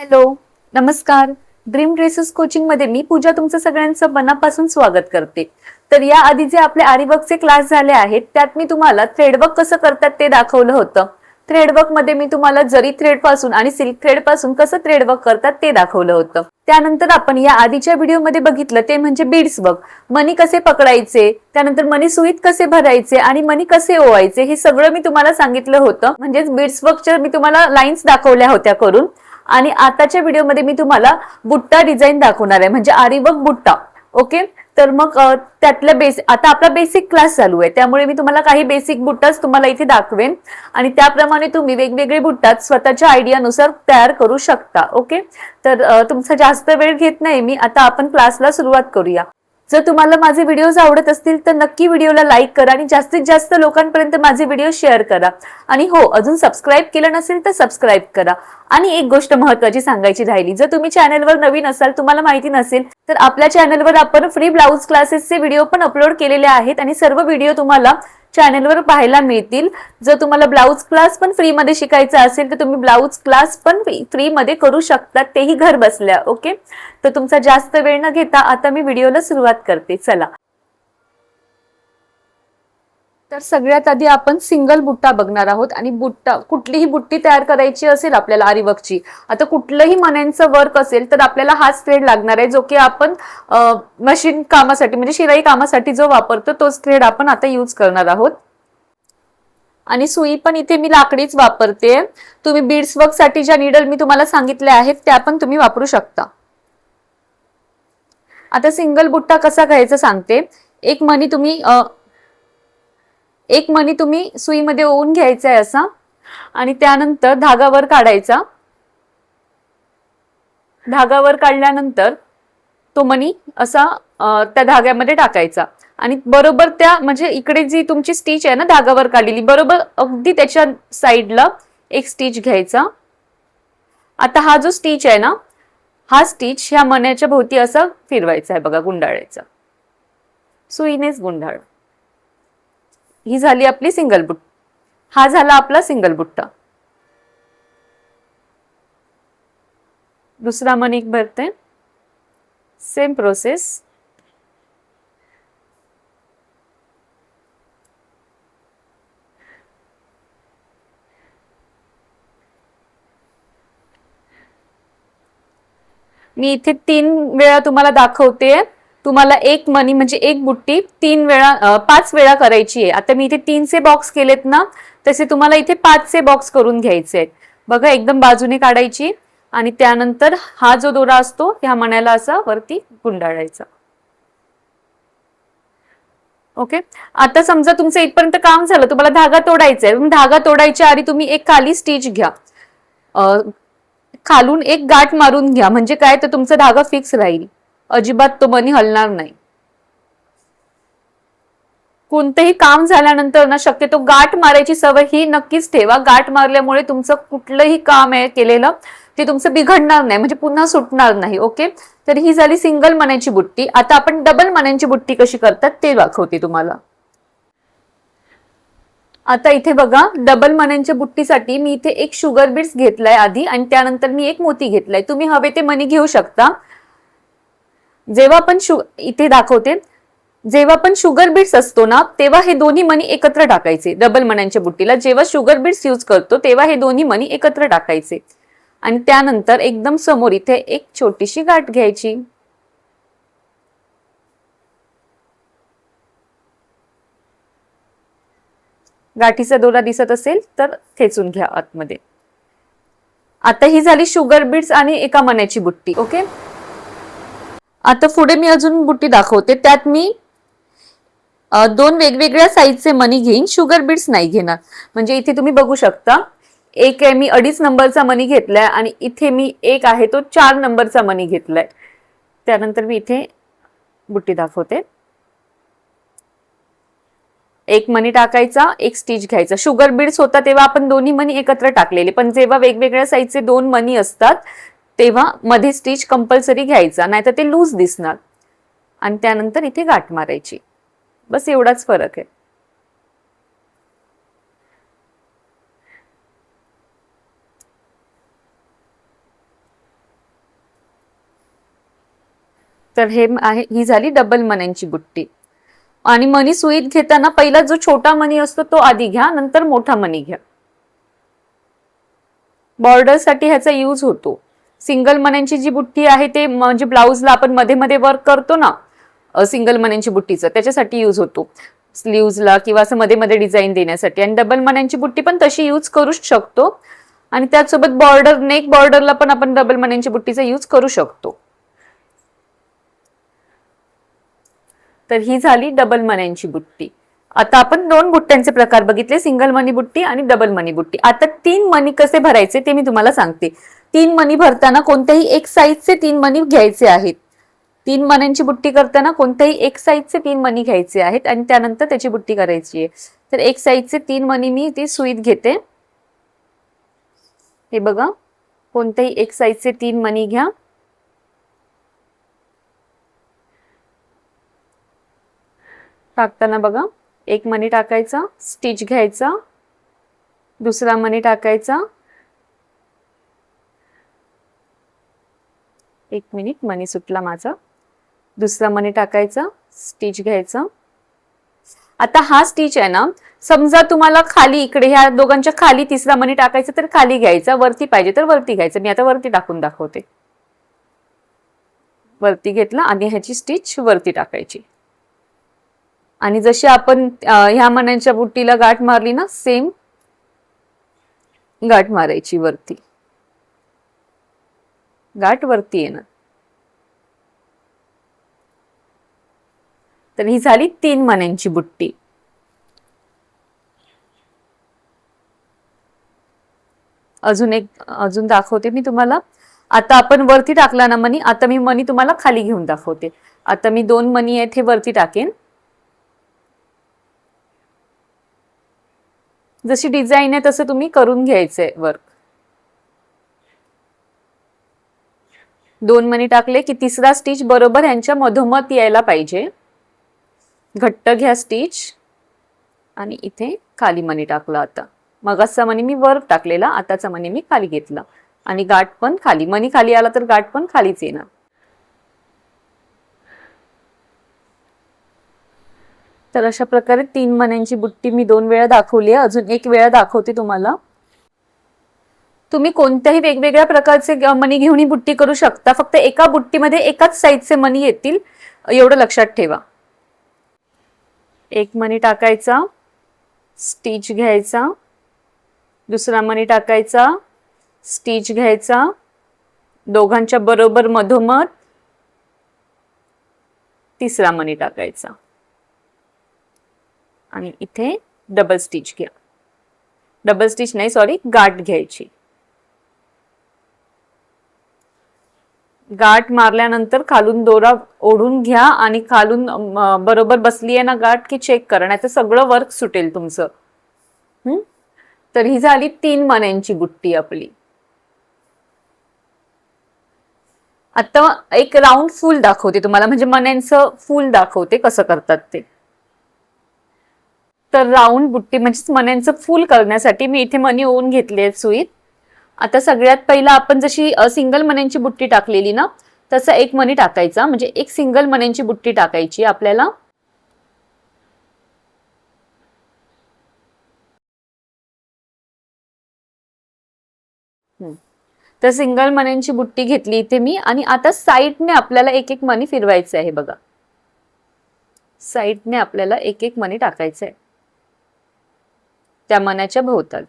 Hello, नमस्कार. Dream dresses coaching मध्ये मी पूजा तुमचं सगळ्यांचं मनापासून स्वागत करते. तर या आधी जे आपले आरीवर्कचे क्लास झाले आहेत त्यात मी तुम्हाला थ्रेडवर्क कसं करतात ते दाखवलं होतं. थ्रेडवर्क मध्ये मी तुम्हाला जरी थ्रेड पासून आणि सिल्क थ्रेड पासून कसं थ्रेडवर्क करतात ते दाखवलं होतं. त्यानंतर आपण या आधीच्या व्हिडिओमध्ये बघितलं ते म्हणजे बीड्स वर्क. मनी कसे पकडायचे, त्यानंतर मनी सुईत कसे भरायचे आणि मनी कसे ओवायचे हे सगळं मी तुम्हाला सांगितलं होतं. म्हणजेच बीड्स वर्कच्या मी तुम्हाला लाईन्स दाखवल्या होत्या करून. आणि आताच्या व्हिडिओमध्ये मी तुम्हाला बुट्टा डिझाईन दाखवणार आहे, म्हणजे आरीवर्क बुट्टा. ओके, तर मग त्यातल्या आता आपला बेसिक क्लास चालू आहे, त्यामुळे मी तुम्हाला काही बेसिक बुट्टाच तुम्हाला इथे दाखवेन आणि त्याप्रमाणे तुम्ही वेगवेगळे बुट्टात स्वतःच्या आयडियानुसार तयार करू शकता. ओके, तर तुमचा जास्त वेळ घेत नाही मी, आता आपण क्लासला सुरुवात करूया. जर तुम्हाला माझे व्हिडिओज आवडत असतील तर नक्की व्हिडिओला लाईक करा आणि जास्तीत जास्त लोकांपर्यंत माझे व्हिडिओ शेअर करा. आणि हो, अजून सबस्क्राईब केलं नसेल तर सबस्क्राईब करा. आणि एक गोष्ट महत्त्वाची सांगायची राहिली, जर तुम्ही चॅनलवर नवीन असाल, तुम्हाला माहिती नसेल, तर आपल्या चॅनलवर आपण फ्री ब्लाऊज क्लासेसचे व्हिडिओ पण अपलोड केलेले आहेत आणि सर्व व्हिडिओ तुम्हाला चॅनलवर पाहायला मिळतील. जर तुम्हाला ब्लाऊज क्लास पण फ्री मध्ये शिकायचा असेल तर तुम्ही ब्लाऊज क्लास पण फ्री मध्ये करू शकता, तेही घर बसल्या. ओके, तर तुमचा जास्त वेळ न घेता आता मी व्हिडिओला सुरुवात करते. चला, तर सगळ्यात आधी आपण सिंगल बुट्टा बघणार आहोत. आणि बुट्टा, कुठलीही बुट्टी तयार करायची असेल आपल्याला आरीवर्कची, आता कुठलंही मण्यांचं वर्क असेल तर आपल्याला हाच थ्रेड लागणार आहे, जो की आपण मशीन कामासाठी म्हणजे शिलाई कामासाठी जो वापरतो तोच थ्रेड आपण आता यूज करणार आहोत. आणि सुई पण इथे मी लाकडीच वापरते. तुम्ही बीड्स वर्क साठी ज्या निडल मी तुम्हाला सांगितल्या आहेत त्या पण तुम्ही वापरू शकता. आता सिंगल बुट्टा कसा घ्यायचा सांगते. एक मणी तुम्ही सुईमध्ये ओवून घ्यायचा आहे असा, आणि त्यानंतर धागावर काढायचा. धागावर काढल्यानंतर तो मणी असा त्या धाग्यामध्ये टाकायचा आणि बरोबर त्या म्हणजे इकडे जी तुमची स्टिच आहे ना धागावर काढलेली, बरोबर अगदी त्याच्या साईडला एक स्टिच घ्यायचा. आता हा जो स्टिच आहे ना, हा स्टिच ह्या मण्याच्या भोवती असा फिरवायचा आहे बघा, गुंडाळायचा, सुईनेच गुंडाळ. ही झाली आपली सिंगल बुट्टा. हा झाला आपला सिंगल बुट्टा. दुसरा मणी भरते, सेम प्रोसेस. मी इथे 3 वेळा तुम्हाला दाखवते. तुम्हाला एक मणी म्हणजे एक बुट्टी 5 वेळा करायची आहे. आता मी इथे 3चे बॉक्स केलेत ना, तसे तुम्हाला इथे 5चे बॉक्स करून घ्यायचे आहेत. बघा, एकदम बाजूने काढायची आणि त्यानंतर हा जो दोरा असतो ह्या मण्याला असा वरती गुंडाळायचा. ओके, आता समजा तुमचं इथपर्यंत काम झालं, तुम्हाला धागा तोडायचा आहे. धागा तोडायच्या आधी तुम्ही एक खाली स्टिच घ्या, खालून एक गाठ मारून घ्या, म्हणजे काय तर तुमचा धागा फिक्स राहील, अजिबात तो मणी हलणार नाही. कोणतेही काम झाल्यानंतर ना शक्यतो गाठ मारायची सवय ही नक्कीच ठेवा. गाठ मारल्यामुळे तुमचं कुठलंही काम आहे केलेलं ते तुमचं बिघडणार नाही, म्हणजे पुन्हा सुटणार नाही. ओके, तर ही झाली सिंगल मण्यांची बुट्टी. आता आपण डबल मण्यांची बुट्टी कशी करतात ते दाखवते तुम्हाला. आता इथे बघा, डबल मण्यांच्या बुट्टीसाठी मी इथे एक शुगर बीड्स घेतलाय आधी आणि त्यानंतर मी एक मोती घेतलाय. तुम्ही हवे ते मणी घेऊ शकता. जेव्हा पण इथे दाखवते, जेव्हा पण शुगर बीड्स असतो ना तेव्हा हे दोन्ही मणी एकत्र टाकायचे. डबल मण्यांच्या बुट्टीला जेव्हा शुगर बीड्स यूज करतो तेव्हा हे दोन्ही मणी एकत्र टाकायचे आणि त्यानंतर एकदम समोर इथे एक छोटीशी गाठ घ्यायची. गाठीचा दोरा दिसत असेल तर खेचून घ्या आतमध्ये. आता ही झाली शुगर बीड्स आणि एका मण्याची बुट्टी. ओके, आता पुढे मी अजून बुट्टी दाखवते. त्यात मी 2 वेगवेगळ्या साईजचे मणी घेईन, शुगर बीड्स नाही घेणार. म्हणजे इथे तुम्ही बघू शकता, एक आहे मी 2.5 नंबरचा मणी घेतलाय आणि इथे मी एक आहे तो 4 नंबरचा मणी घेतलाय. त्यानंतर मी इथे बुट्टी दाखवते. एक मणी टाकायचा, एक स्टिच घ्यायचा. शुगर बीड्स होता तेव्हा आपण दोन्ही मणी एकत्र टाकलेले, पण जेव्हा वेगवेगळ्या साईजचे 2 मणी असतात तेव्हा मध्ये स्टिच कंपल्सरी घ्यायचा, नाहीतर ते लूज दिसणार. आणि त्यानंतर इथे गाठ मारायची. बस एवढाच फरक आहे. तर हे आहे, ही झाली डबल मण्यांची बुट्टी. आणि मणी सुईत घेताना पहिला जो छोटा मणी असतो तो आधी घ्या, नंतर मोठा मणी घ्या. बॉर्डर साठी ह्याचा यूज होतो. सिंगल मण्यांची जी बुट्टी आहे ते म्हणजे ब्लाउजला आपण मध्ये मध्ये वर्क करतो ना, सिंगल मण्यांची बुट्टीचं त्याच्यासाठी यूज होतो, स्लीव्हजला किंवा असं मध्ये मध्ये डिझाईन देण्यासाठी. आणि डबल मण्यांची बुट्टी पण तशी यूज करू शकतो. आणि त्याचसोबत बॉर्डर, नेक बॉर्डरला पण आपण डबल मण्यांची बुट्टीचा यूज करू शकतो. तर ही झाली डबल मण्यांची बुट्टी. आता आपण दोन बुट्ट्यांचे प्रकार बघितले, सिंगल मनी बुट्टी आणि डबल मनी बुट्टी. आता 3 मणी कसे भरायचे ते मी तुम्हाला सांगते. 3 मणी भरताना कोणत्याही एक साईजचे 3 मणी घ्यायचे आहेत. 3 मण्यांची बुट्टी करताना कोणत्याही एक साईजचे 3 मणी घ्यायचे आहेत आणि त्यानंतर त्याची बुट्टी करायची आहे. तर एक साईजचे 3 मणी मी ती सुईत घेते. हे बघा, कोणत्याही एक साईजचे 3 मणी घ्या. टाकताना बघा, एक मणी टाकायचा, स्टिच घ्यायचा, दुसरा मणी टाकायचा, एक मिनिट, मणी सुटला माझा, दुसरा मणी टाकायचा, स्टिच घ्यायचा. आता हा स्टिच आहे ना, समजा तुम्हाला खाली इकडे ह्या दोघांच्या खाली तिसरा मणी टाकायचा तर खाली घ्यायचा, वरती पाहिजे तर वरती घ्यायचं. मी आता वरती टाकून दाखवते. वरती घेतला आणि ह्याची स्टिच वरती टाकायची. आणि जशी आपण ह्या मण्यांच्या बुट्टीला गाठ मारली ना, सेम गाठ मारायची वरती. गाठ वरती येणार. तर ही झाली 3 मण्यांची बुट्टी. अजून दाखवते मी तुम्हाला. आता आपण वरती टाकला ना मणी, आता मी मणी तुम्हाला खाली घेऊन दाखवते. आता मी 2 मणी आहेत हे वरती टाकेन. जशी डिझाईन आहे तसं तुम्ही करून घ्यायचंय वर्क. 2 मणी टाकले की तिसरा स्टिच बरोबर यांच्या मधोमध यायला पाहिजे. घट्ट घ्या स्टिच आणि इथे खाली मणी टाकला. आता मगाचा मणी मी वर टाकलेला, आताचा मणी मी खाली घेतला आणि गाठ पण खाली. मणी खाली आला तर गाठ पण खालीच येणार. तर अशा प्रकारे 3 मण्यांची बुट्टी मी 2 वेळा दाखवली आहे. अजून एक वेळा दाखवते तुम्हाला. तुम्ही कोणत्याही वेगवेगळ्या प्रकारचे मणी घेऊन ही बुट्टी करू शकता. फक्त एका बुट्टीमध्ये एकाच साईजचे मणी येतील, एवढं लक्षात ठेवा. एक मणी टाकायचा, स्टिच घ्यायचा, दुसरा मणी टाकायचा, स्टिच घ्यायचा, दोघांच्या बरोबर मधोमध तिसरा मणी टाकायचा आणि इथे डबल स्टिच घ्या. डबल स्टिच नाही, सॉरी, गाठ घ्यायची. गाठ मारल्यानंतर खालून दोरा ओढून घ्या आणि खालून बरोबर बसली आहे ना गाठ की चेक करा, नाही तर सगळं वर्क सुटेल तुमचं. तर ही झाली 3 मण्यांची बुट्टी आपली. आता एक राऊंड फुल दाखवते तुम्हाला, म्हणजे मण्यांचं फुल दाखवते कसं करतात ते. तर राऊंड बुट्टी म्हणजे मण्यांचं फुल करण्यासाठी मी इथे मणी ओवून घेतले आहेत सुईत. आता सगळ्यात पहिला आपण जशी सिंगल मण्यांची बुट्टी टाकलेली ना, तसा एक मणी टाकायचा, म्हणजे एक सिंगल मण्यांची बुट्टी टाकायची आपल्याला. तर सिंगल मण्यांची बुट्टी घेतली इथे मी. आणि आता साईडने आपल्याला एक एक मणी फिरवायचं आहे. बघा, साईडने आपल्याला एक एक मणी टाकायचं आहे त्या मण्याच्या भोवताली.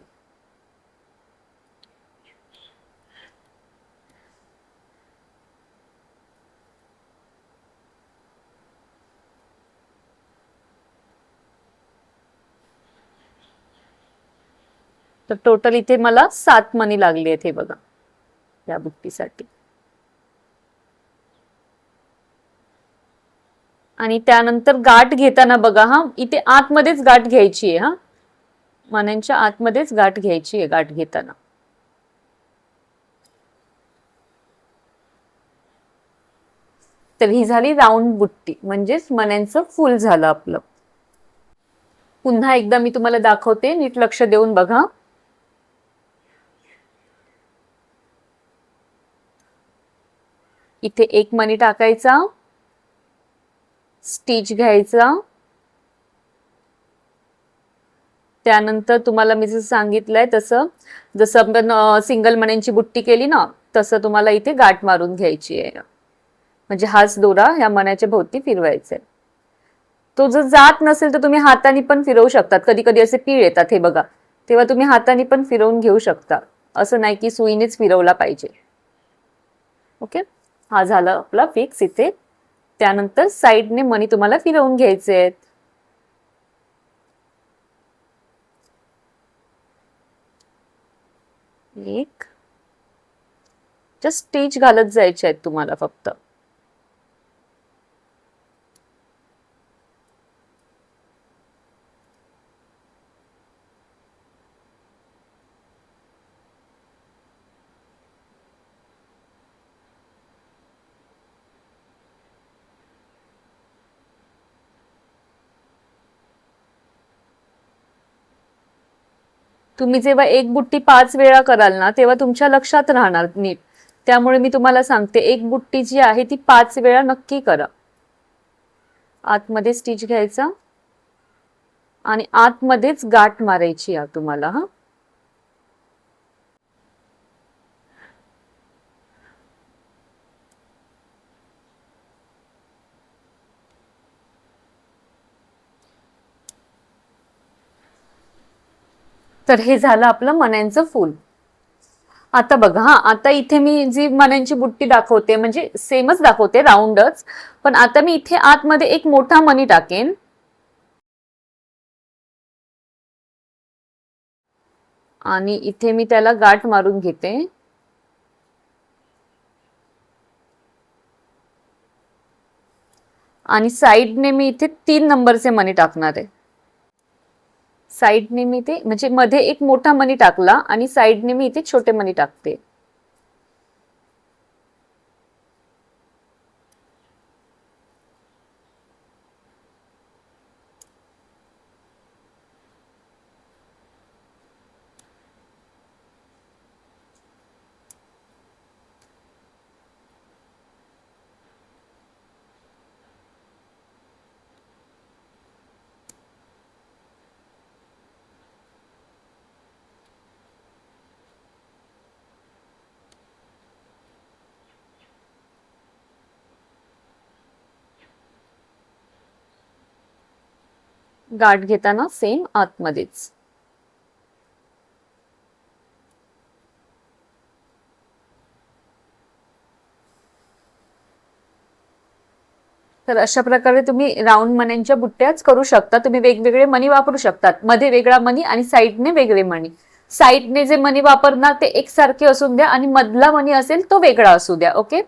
तर टोटल इथे मला 7 मणी लागले आहेत हे बघा या बुट्टीसाठी. आणि त्यानंतर गाठ घेताना बघा, हा इथे आतमध्येच गाठ घ्यायची आहे. हा मण्यांच्या आतमध्येच गाठ घ्यायची आहे गाठ घेताना. तर ही झाली राऊंड बुट्टी, म्हणजेच मण्यांचं फुल झालं आपलं. पुन्हा एकदा मी तुम्हाला दाखवते, नीट लक्ष देऊन बघा. इथे एक मणी टाकायचा, स्टिच घ्यायचा. त्यानंतर तुम्हाला मी जसं सांगितलंय तसं, जसं आपण सिंगल मण्यांची बुट्टी केली ना, तसं तुम्हाला इथे गाठ मारून घ्यायची आहे. म्हणजे हाच दोरा ह्या मण्याच्या भोवती फिरवायचा आहे. तो जर जात नसेल तर तुम्ही हाताने पण फिरवू शकतात. कधी कधी असे पीळ येतात, हे बघा, तेव्हा तुम्ही हाताने पण फिरवून घेऊ शकता. असं नाही की सुईनेच फिरवला पाहिजे. ओके, हा झाला आपला फिक्स इथे. त्यानंतर साईडने मणी तुम्हाला फिरवून घ्यायचे आहेत. एक जस्ट स्टिच घालत जायचे आहेत तुम्हाला फक्त. तुम्ही जेव्हा एक बुट्टी 5 वेळा कराल ना, तेव्हा तुमच्या लक्षात राहणार नीट. त्यामुळे मी तुम्हाला सांगते, एक बुट्टी जी आहे ती 5 वेळा नक्की करा. आतमध्ये स्टिच घ्यायचा आणि आतमध्येच गाठ मारायची आहे तुम्हाला. हा, तर हे झालं आपलं मण्यांचं फूल. आता बघा, हा, आता इथे मी जी मण्यांची बुट्टी दाखवते म्हणजे सेमच दाखवते, राऊंडच. पण आता मी इथे आतमध्ये एक मोठा मणी टाकेन आणि इथे मी त्याला गाठ मारून घेते. आणि साईडने मी इथे 3 नंबरचे मणी टाकणार आहे. साईडने मी ते म्हणजे मध्ये एक मोठा मणी टाकला आणि साईडने मी इथे छोटे मणी टाकते. गाठ घेताना सेम आतमध्येच. तर अशा प्रकारे तुम्ही राऊंड मण्यांच्या बुट्ट्याच करू शकता. तुम्ही वेगवेगळे मणी वापरू शकतात. मध्ये वेगळा मणी आणि साईडने वेगळे मणी. साईडने जे मणी वापरणार ते एकसारखे असून द्या आणि मधला मणी असेल तो वेगळा असू द्या. ओके,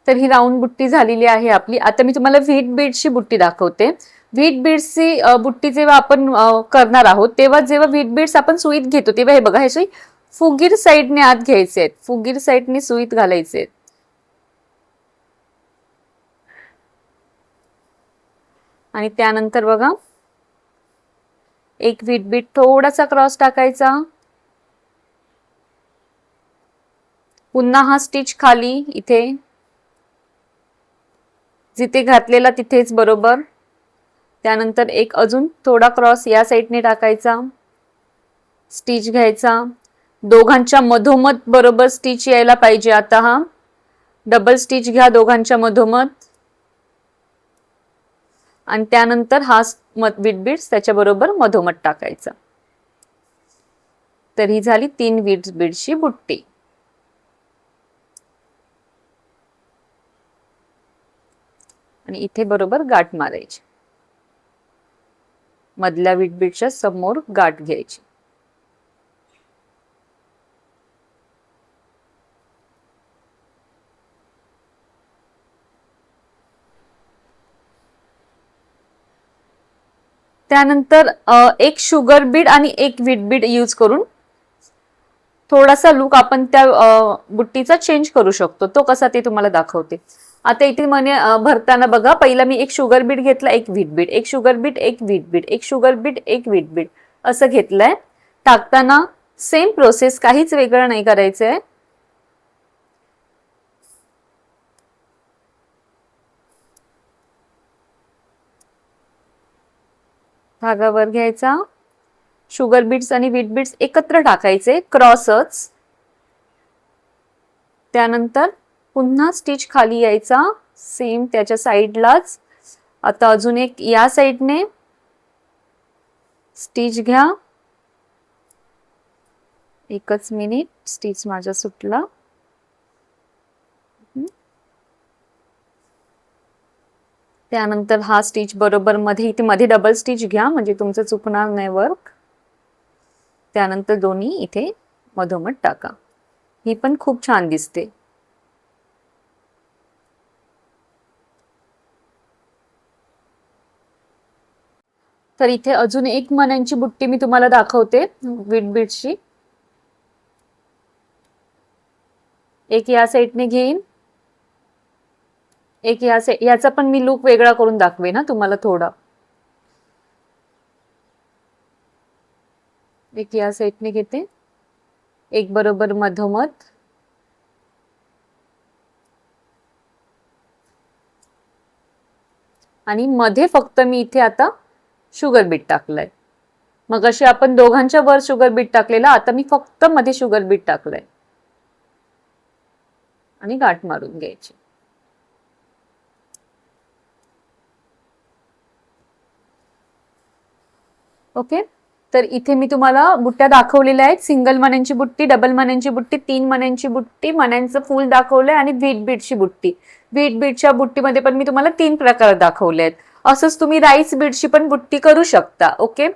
तर ही राऊंड बुट्टी झालेली आहे आपली. आता मी तुम्हाला व्हीट बीड्सची बुट्टी दाखवते. व्हीट बीड्सची बुट्टी जेव्हा आपण करणार आहोत, तेव्हा जेव्हा व्हीट बीड्स आपण सुईत घेतो तेव्हा हे बघा, हे सुई फुगीर साईडने आत घ्यायचे आहेत. फुगीर साईडने सुईत घालायचे आहेत. आणि त्यानंतर बघा, एक व्हीट बीड थोडासा क्रॉस टाकायचा. पुन्हा हा स्टिच खाली इथे जिथे घातलेला तिथेच बरोबर. त्यानंतर एक अजून थोडा क्रॉस या साईडने टाकायचा. स्टिच घ्यायचा. दोघांच्या मधोमध बरोबर स्टिच यायला पाहिजे. आता हा डबल स्टिच घ्या दोघांच्या मधोमध आणि त्यानंतर हा व्हीट बीड्स त्याच्या बरोबर मधोमध टाकायचा. तर ही झाली 3 व्हीट बीड्सची बुट्टी. आणि इथे बरोबर गाठ मारायची. मधल्या व्हीट बीडच्या समोर गाठ घ्यायची. त्यानंतर एक शुगर बीड आणि एक व्हीट बीड यूज करून थोडासा लुक आपण त्या बुट्टीचा चेंज करू शकतो. तो कसा ते तुम्हाला दाखवते. आता इथे म्हणे भरताना बघा, पहिला मी एक शुगर बीड घेतला, एक व्हीट बीड, एक शुगर बीड, एक व्हीट बीड, एक शुगर बीड, एक व्हीट बीड असं घेतलंय. टाकताना सेम प्रोसेस, काहीच वेगळं नाही करायचंय. धागावर घ्यायचा, शुगर बीट्स आणि व्हीट बीट्स एकत्र टाकायचे क्रॉसच. त्यानंतर पुन्हा स्टिच खाली यायचा सेम त्याच्या साइडलाच. आता अजून एक या साइडने स्टिच घ्या. एकच मिनिट, स्टिच माझा सुटला. त्यानंतर हा स्टिच बरोबर मध्ये इथे मध्ये डबल स्टिच घ्या म्हणजे तुमचं चुकणार नाही वर्क. त्यानंतर दोन्ही इथे मधोमध टाका. ही पण खूप छान दिसते. तर इथे अजून एक मण्यांची बुट्टी मी तुम्हाला दाखवते व्हीट बीट्सची. एक या साइडने घेईन, एक या साइड. याचा पण मी लुक वेगळा करून दाखवेन ना तुम्हाला थोडा. एक या साइडने घेते, एक बरोबर मधोमध. आणि मध्ये फक्त मी इथे आता शुगर बीट टाकलंय. मग अशी आपण दोघांच्या वर शुगर बीट टाकलेला, आता मी फक्त मध्ये शुगर बीट टाकलंय. आणि गाठ मारून घ्यायची. ओके. तर इथे मी तुम्हाला बुट्ट्या दाखवलेल्या आहेत. सिंगल मण्यांची बुट्टी, डबल मण्यांची बुट्टी, 3 मण्यांची बुट्टी, मण्यांचं फुल दाखवलंय आणि व्हीट बीटची बुट्टी. व्हीट बीटच्या बुट्टीमध्ये पण मी तुम्हाला 3 प्रकार दाखवले आहेत. असंच तुम्ही राईस बीटची पण बुट्टी करू शकता. ओके.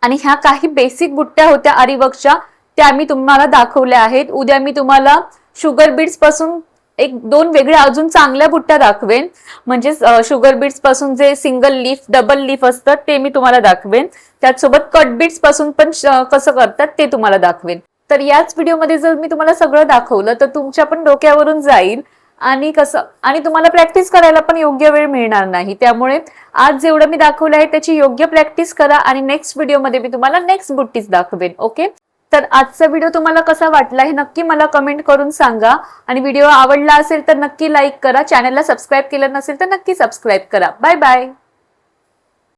आणि ह्या काही बेसिक बुट्ट्या होत्या आरीवर्कच्या, त्या मी तुम्हाला दाखवल्या आहेत. उद्या मी तुम्हाला शुगर बीट्स पासून एक 2 वेगळ्या अजून चांगल्या बुट्ट्या दाखवेन. म्हणजे शुगर बीट्स पासून जे सिंगल लीफ, डबल लीफ असतात ते मी तुम्हाला दाखवेन. त्याचसोबत कट बीट्स पासून पण कसं करतात ते तुम्हाला दाखवेन. तर याच व्हिडिओमध्ये जर मी तुम्हाला सगळं दाखवलं तर तुमच्या पण डोक्यावरून जाईल आणि तुम्हाला प्रॅक्टिस करायला पण योग्य वेळ मिळणार नाही. त्यामुळे आज जेवढं मी दाखवलं आहे त्याची योग्य प्रॅक्टिस करा आणि नेक्स्ट व्हिडिओमध्ये मी तुम्हाला नेक्स्ट बुट्टीज दाखवेन. ओके. तर आजचा व्हिडिओ तुम्हाला कसा वाटला हे नक्की मला कमेंट करून सांगा. आणि व्हिडिओ आवडला असेल तर नक्की लाईक करा. चॅनलला सबस्क्राईब केलं नसेल तर नक्की सबस्क्राईब करा. Bye bye.